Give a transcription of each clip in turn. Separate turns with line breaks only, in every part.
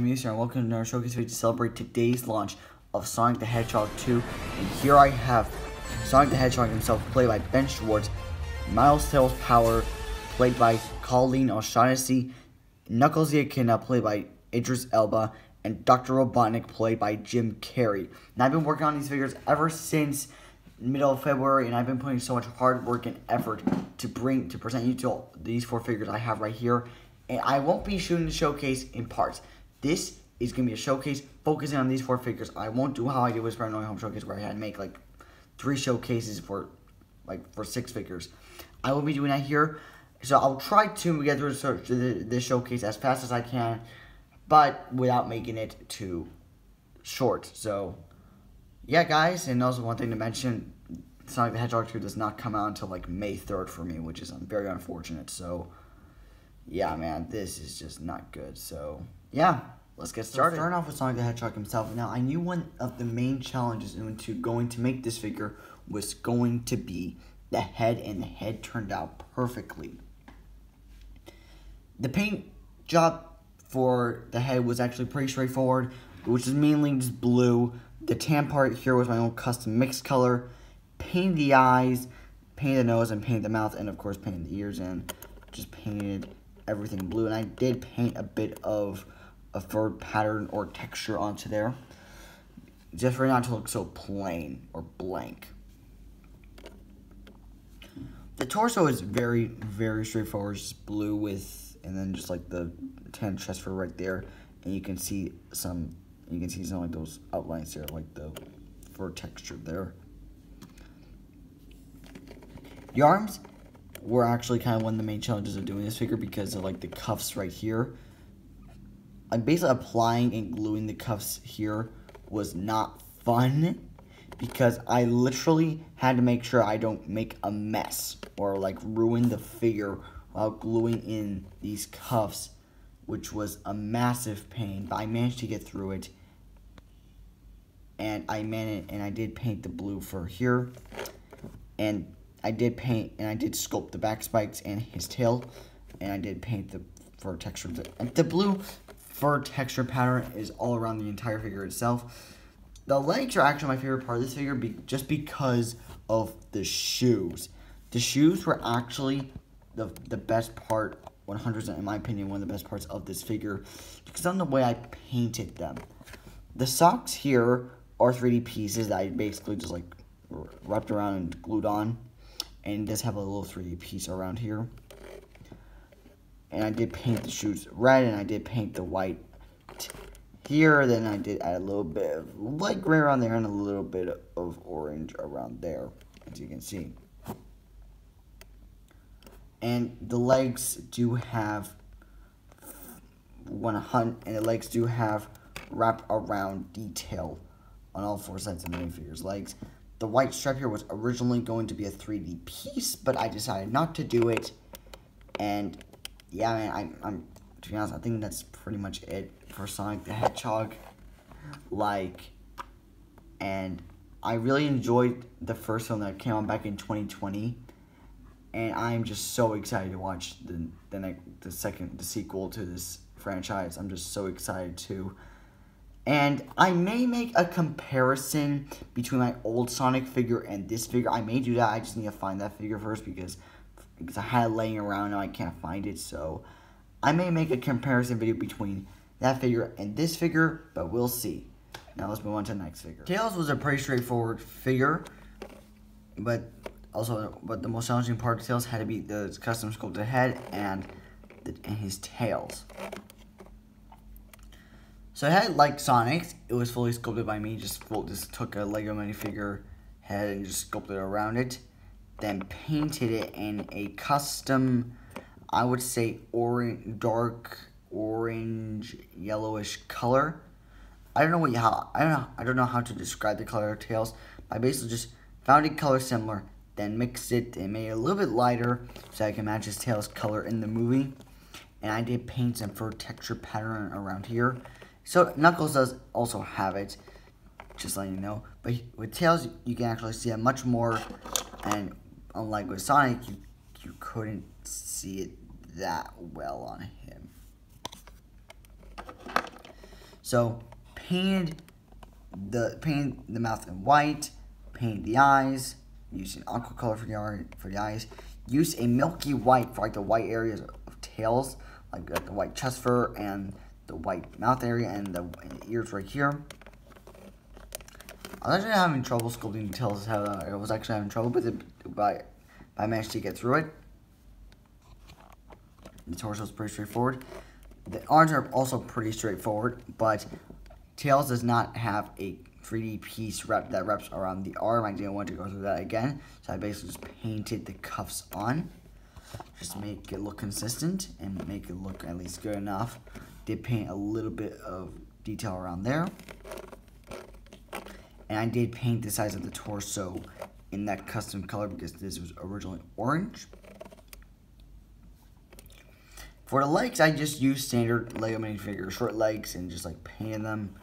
Legomnews here, and welcome to another showcase video to celebrate today's launch of Sonic the Hedgehog 2. And here I have Sonic the Hedgehog himself, played by Ben Schwartz, Miles Tails Power, played by Colleen O'Shaughnessy, Knuckles the Echidna, played by Idris Elba, and Dr. Robotnik, played by Jim Carrey. And I've been working on these figures ever since middle of February, and I've been putting so much hard work and effort to present you to these four figures I have right here. And I won't be shooting the showcase in parts. This is going to be a showcase focusing on these four figures. I won't do how I did with Spider Man Home Showcase, where I had to make like 3 showcases for 6 figures. I will be doing that here. So I'll try to get through this showcase as fast as I can, but without making it too short. So yeah, guys, and also one thing to mention, Sonic the Hedgehog 2 does not come out until like May 3rd for me, which is very unfortunate. So yeah, man, this is just not good. So yeah, let's get started. Starting off with Sonic the Hedgehog himself. Now, I knew one of the main challenges into going to make this figure was going to be the head, and the head turned out perfectly. The paint job for the head was actually pretty straightforward, which is mainly just blue. The tan part here was my own custom mixed color. Painted the eyes, painted the nose, and painted the mouth, and of course painted the ears, and just painted everything blue. And I did paint a bit of a fur pattern or texture onto there, just for it not to look so plain or blank. The torso is very, very straightforward. It's just blue with, and then just like the tan chest fur right there, and you can see some like those outlines there, like the fur texture there. The arms were actually kind of one of the main challenges of doing this figure because of like the cuffs right here. I'm basically applying and gluing the cuffs here was not fun, because I literally had to make sure I don't make a mess or like ruin the figure while gluing in these cuffs, which was a massive pain, but I managed to get through it. And I did paint the blue fur here, and I did sculpt the back spikes and his tail, and I did paint the fur texture. The blue fur texture pattern is all around the entire figure itself. The legs are actually my favorite part of this figure, just because of the shoes. The shoes were actually the best part, 100% in my opinion, one of the best parts of this figure, because of the way I painted them. The socks here are 3D pieces that I basically just like wrapped around and glued on, and it does have a little 3D piece around here. And I did paint the shoes red, and I did paint the white here. Then I did add a little bit of light gray around there and a little bit of orange around there, as you can see. And the legs do have wrap around detail on all 4 sides of the minifigure's legs. The white stripe here was originally going to be a 3D piece, but I decided not to do it. And yeah, man, I'm to be honest, I think that's pretty much it for Sonic the Hedgehog. And I really enjoyed the first film that came out back in 2020, and I'm just so excited to watch the sequel to this franchise. I'm just so excited to. And I may make a comparison between my old Sonic figure and this figure. I may do that. I just need to find that figure first, because I had it laying around and I can't find it. So I may make a comparison video between that figure and this figure, but we'll see. Now let's move on to the next figure. Tails was a pretty straightforward figure, but the most challenging part of Tails had to be the custom sculpted head and his tails. So head, like Sonic's, it was fully sculpted by me. Just took a Lego minifigure head and just sculpted around it, then painted it in a custom, I would say dark orange yellowish color. I don't know how to describe the color of Tails. I basically just found a color similar, then mixed it and made it a little bit lighter so I can match his Tails color in the movie. And I did paint some fur texture pattern around here. So Knuckles does also have it, just letting you know. But with Tails, you can actually see it much more, and unlike with Sonic, you couldn't see it that well on him. So painted the mouth in white, painted the eyes, using aqua color for the eyes, used a milky white for like the white areas of tails, like the white chest fur and the white mouth area and the ears right here. I was actually having trouble sculpting the tails. I was actually having trouble with it, but I managed to get through it. The torso is pretty straightforward. The arms are also pretty straightforward, but Tails does not have a 3D piece that wraps around the arm. I didn't want to go through that again, so I basically just painted the cuffs on, just to make it look consistent and make it look at least good enough. Did paint a little bit of detail around there, and I did paint the sides of the torso in that custom color because this was originally orange. For the legs, I just used standard Lego minifigure short legs and just like painted them.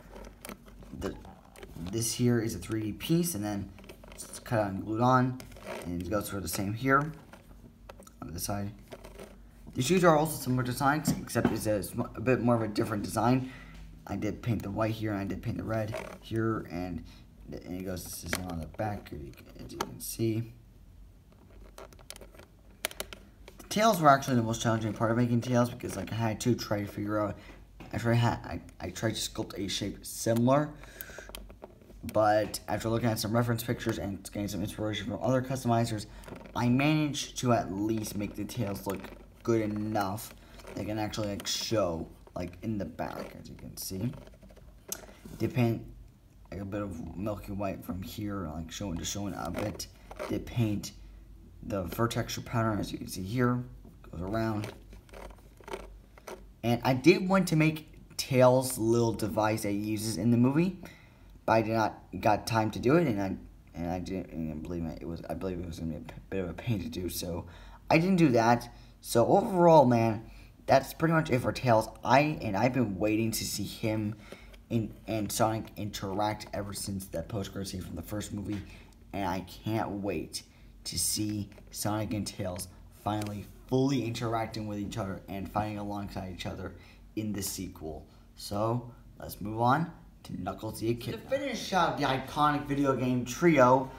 This here is a 3D piece, and then it's cut out and glued on, and it goes for the same here on this side. The shoes are also similar designs, except it's a bit more of a different design. I did paint the white here, and I did paint the red here, and it goes the same on the back, as you can see. Tails were actually the most challenging part of making tails because like I had to try to figure out. I tried to sculpt a shape similar, but after looking at some reference pictures and getting some inspiration from other customizers, I managed to at least make the tails look good enough they can actually like show like in the back, as you can see. Did paint like a bit of milky white from here, like showing a bit. Did paint the fur texture pattern, as you can see here, goes around. And I did want to make Tails' little device that he uses in the movie, but I did not got time to do it, and I didn't believe it. I believe it was gonna be a bit of a pain to do, so I didn't do that. So overall, man, that's pretty much it for Tails. I've been waiting to see him and Sonic interact ever since that post-credit scene from the first movie, and I can't wait to see Sonic and Tails finally fully interacting with each other and fighting alongside each other in the sequel. So let's move on to Knuckles the Echidna. To finish out the iconic video game trio,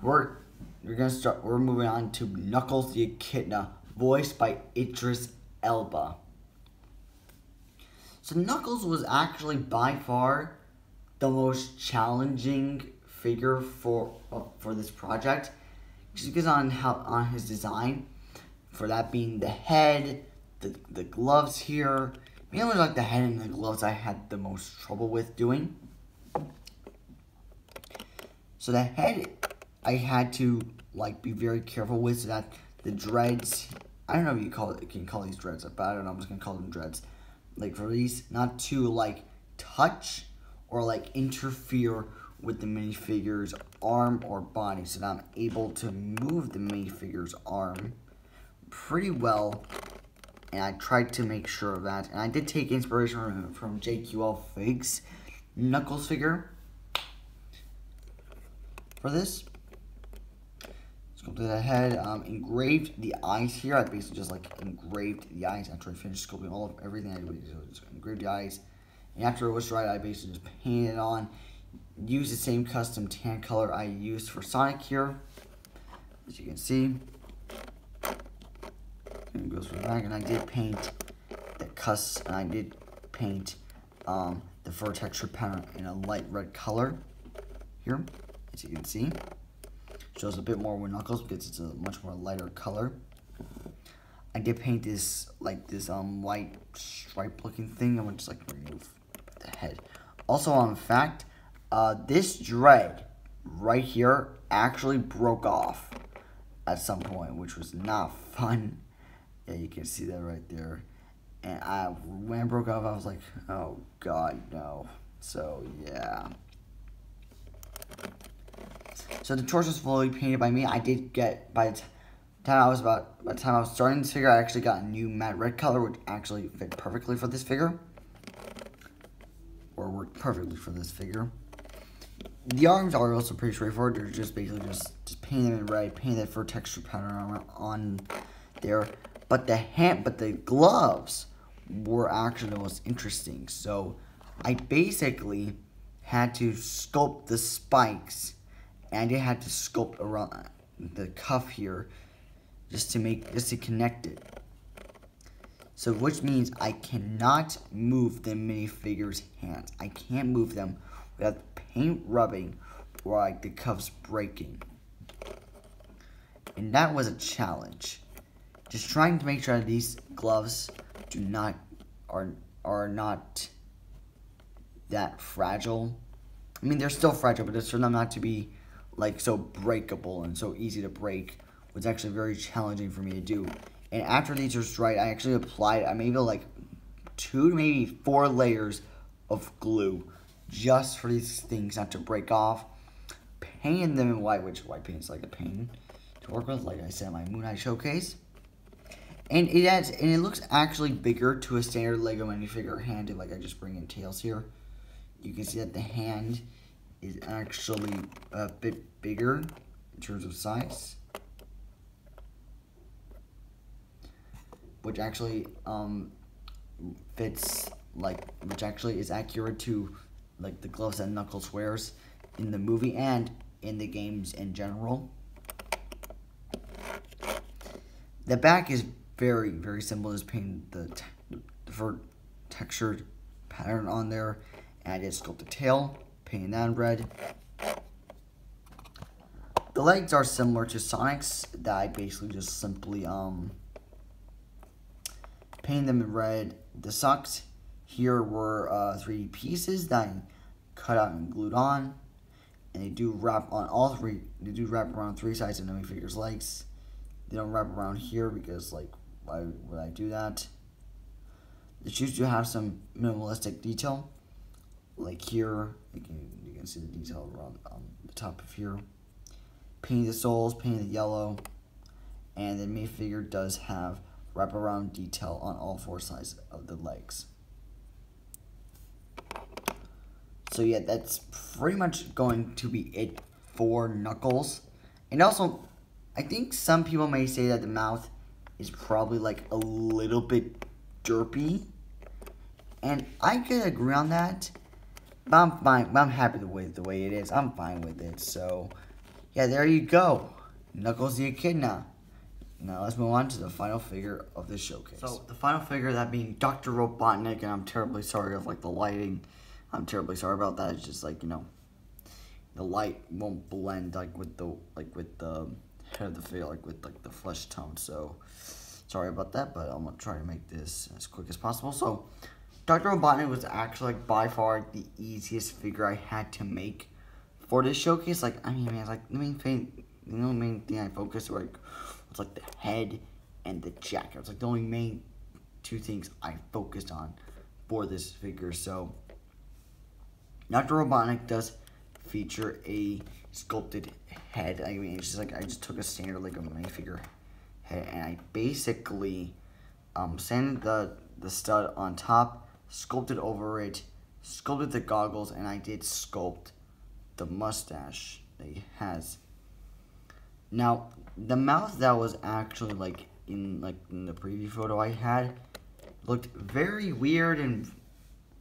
we're moving on to Knuckles the Echidna, voiced by Idris Elba. So Knuckles was actually by far the most challenging figure for this project, just because on his design, for that being the head, the gloves here. It was like the head and the gloves I had the most trouble with doing. So the head I had to like be very careful with, so that the dreads, I don't know if you can call these dreads, but I don't know, I'm just gonna call them dreads. Like for these, not to like touch or like interfere with the minifigure's arm or body, so that I'm able to move the minifigure's arm pretty well, and I tried to make sure of that. And I did take inspiration from JQL Figs Knuckles figure for this. Sculpted the head, engraved the eyes here. I basically just like engraved the eyes after I finished sculpting everything. I did, so just engraved the eyes, and after it was dried, I basically just painted it on. Used the same custom tan color I used for Sonic here, as you can see. And it goes for the back, and I did paint the cusp, and I did paint the fur texture pattern in a light red color here, as you can see. Shows a bit more with Knuckles because it's a much more lighter color. I did paint this white stripe looking thing. I'm gonna just like remove the head. Also, on fact, this dread right here actually broke off at some point, which was not fun. Yeah, you can see that right there. And when it broke off, I was like, oh god, no. So yeah. So the torso is fully painted by me. I did get, by the time I was starting this figure, I actually got a new matte red color, which actually fit perfectly for this figure, or worked perfectly for this figure. The arms are also pretty straightforward. They're just basically just paint them in red, paint that fur texture pattern on there. But the gloves were actually the most interesting. So I basically had to sculpt the spikes, and I had to sculpt around the cuff here just to connect it. So which means I cannot move the minifigure's hands. I can't move them without the paint rubbing or like the cuffs breaking. And that was a challenge. Just trying to make sure that these gloves are not that fragile. I mean, they're still fragile, but it's for them not to be like so breakable and so easy to break was actually very challenging for me to do. And after these are dried, I actually applied maybe like 2 to maybe 4 layers of glue just for these things not to break off. Painted them in white, which white paint is like a pain to work with, like I said, my Moon Eye showcase. And it looks actually bigger to a standard Lego minifigure hand. Like I just bring in tails here. You can see that the hand is actually a bit bigger in terms of size, which actually which actually is accurate to like the gloves that Knuckles wears in the movie and in the games in general. The back is very, very simple. Just paint the textured pattern on there, and I did sculpt the tail, painting that in red. The legs are similar to Sonic's, that I basically just simply painted them in red. The socks here were 3D pieces that I cut out and glued on, and they do wrap on all three. They do wrap around 3 sides of the minifigure's legs. They don't wrap around here because, like, why would I do that? The shoes do have some minimalistic detail, like here. You can see the detail around the top of here. Painting the soles, painting the yellow, and the minifigure does have wraparound detail on all 4 sides of the legs. So yeah, that's pretty much going to be it for Knuckles. And also, I think some people may say that the mouth is probably like a little bit derpy, and I could agree on that. But I'm fine. I'm happy with the way it is. I'm fine with it. So yeah, there you go. Knuckles the Echidna. Now let's move on to the final figure of this showcase. So the final figure, that being Dr. Robotnik, and I'm terribly sorry of like the lighting. I'm terribly sorry about that. It's just like, you know, the light won't blend like with the head of the figure, like with like the flesh tone. So sorry about that, but I'm gonna try to make this as quick as possible. So Dr. Robotnik was actually like by far the easiest figure I had to make for this showcase. Like, I mean, man, like the main thing I focused was like the head and the jacket. It was like the only main 2 things I focused on for this figure. So Dr. Robotnik does feature a sculpted head. I mean, it's just like I just took a standard Lego minifigure head, and I basically sanded the stud on top, sculpted over it, sculpted the goggles, and I did sculpt the mustache that he has. Now, the mouth that was actually like in the preview photo I had looked very weird and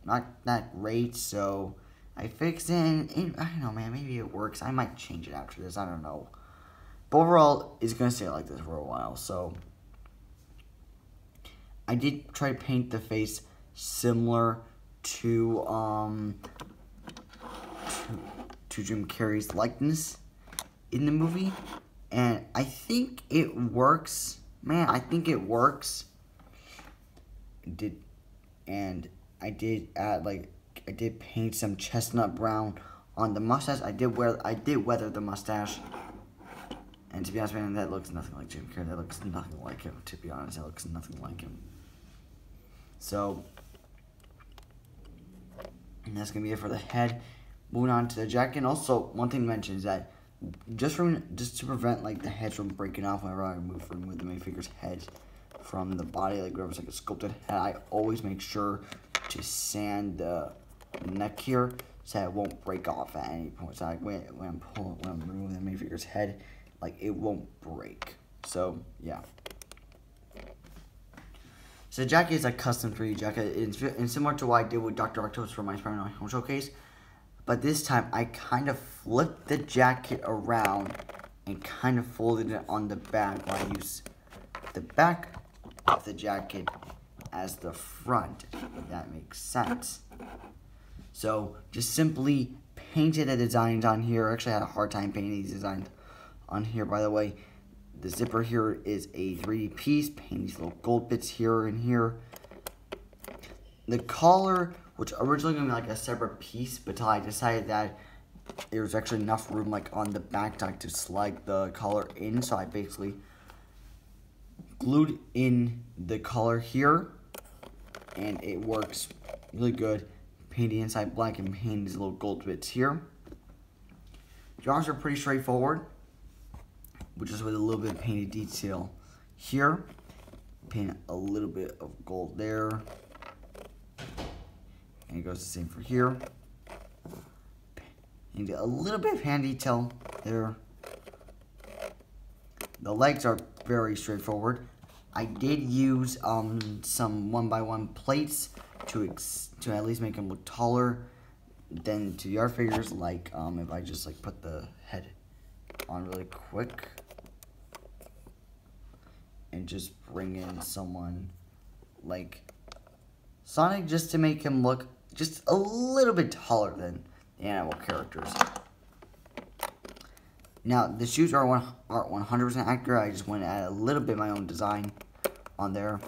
not that great, so I fixed it, and I don't know, man, maybe it works. I might change it after this, I don't know. But overall, it's going to stay like this for a while, so I did try to paint the face similar to Jim Carrey's likeness in the movie, and I think it works. Man, I think it works. I did add I did paint some chestnut brown on the mustache. I did weather the mustache. And to be honest, man, that looks nothing like Jim Carrey. That looks nothing like him, to be honest. That looks nothing like him. So, and that's going to be it for the head. Moving on to the jacket. And also, one thing to mention is that just to prevent like the head from breaking off whenever I remove the minifigure's head from the body, like wherever it's like a sculpted head, I always make sure to sand the neck here so it won't break off at any point. So like when I'm removing the minifigure's head, like it won't break. So yeah. So the jacket is a custom 3D jacket. It's similar to what I did with Dr. Octopus for my Spider-Man Home Showcase. But this time, I kind of flipped the jacket around and kind of folded it on the back. While I use the back of the jacket as the front, if that makes sense. So just simply painted the designs on here. Actually, I had a hard time painting these designs on here, by the way. The zipper here is a 3D piece. Paint these little gold bits here and here. The collar, which originally going to be like a separate piece, but I decided that there was actually enough room like on the back to slide the collar in. So I basically glued in the collar here, and it works really good. Paint the inside black and paint these little gold bits here. The arms are pretty straightforward, which is with a little bit of painted detail here. Paint a little bit of gold there. And it goes the same for here. And a little bit of hand detail there. The legs are very straightforward. I did use some 1x1 plates to at least make them look taller than to the other figures. Like if I just like put the head on really quick and just bring in someone like Sonic, just to make him look just a little bit taller than the animal characters. Now, the shoes aren't 100% accurate. I just went and add a little bit of my own design on there,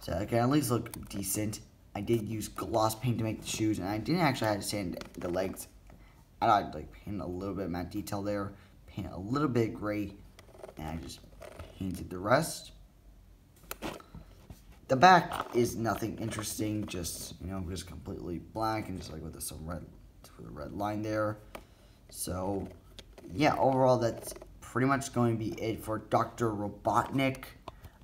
so I can at least look decent. I did use gloss paint to make the shoes, and I didn't actually have to sand the legs. I like paint a little bit of matte detail there, paint a little bit gray, and I just painted the rest. The back is nothing interesting, just, you know, just completely black and just like with some red line there. So yeah, overall that's pretty much going to be it for Dr. Robotnik.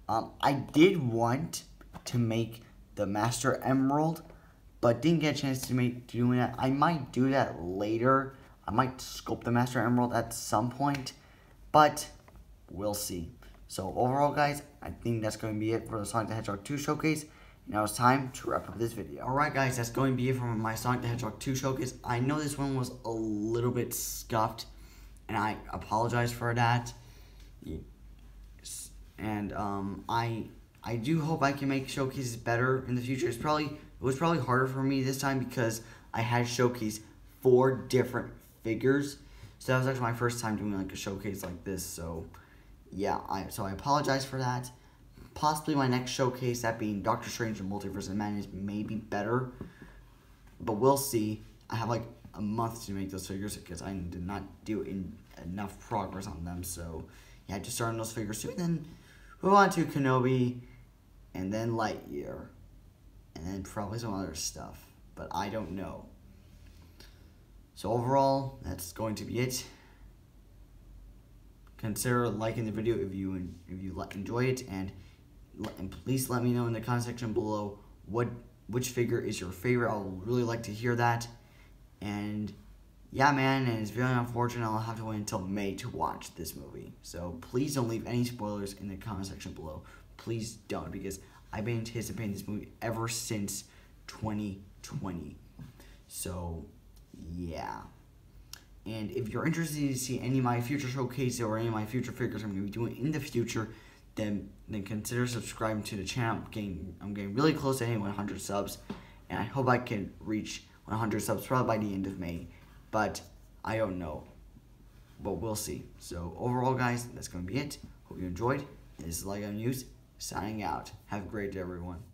I did want to make the Master Emerald, but didn't get a chance to doing that. I might do that later. I might sculpt the Master Emerald at some point, but we'll see. So overall, guys, I think that's going to be it for the Sonic the Hedgehog 2 showcase. Now it's time to wrap up this video. Alright, guys, that's going to be it for my Sonic the Hedgehog 2 showcase. I know this one was a little bit scuffed, and I apologize for that. And I do hope I can make showcases better in the future. It was probably harder for me this time because I had showcase 4 different figures. So that was actually my first time doing like a showcase like this. So yeah, I apologize for that. Possibly my next showcase, that being Doctor Strange and Multiverse of Madness, may be better, but we'll see. I have like a month to make those figures because I did not do enough progress on them. So yeah, just starting those figures soon, then move on to Kenobi, and then Lightyear, and then probably some other stuff, but I don't know. So overall, that's going to be it. Consider liking the video if you enjoy it, and please let me know in the comment section below which figure is your favorite. I would really like to hear that. And yeah, man, and it's very unfortunate I'll have to wait until May to watch this movie. So please don't leave any spoilers in the comment section below. Please don't, because I've been anticipating this movie ever since 2020. So yeah. And if you're interested to see any of my future showcases or any of my future figures I'm going to be doing in the future, then consider subscribing to the channel. I'm getting really close to hitting 100 subs, and I hope I can reach 100 subs probably by the end of May. But I don't know. But we'll see. So overall, guys, that's going to be it. Hope you enjoyed. This is Legomnews signing out. Have a great day, everyone.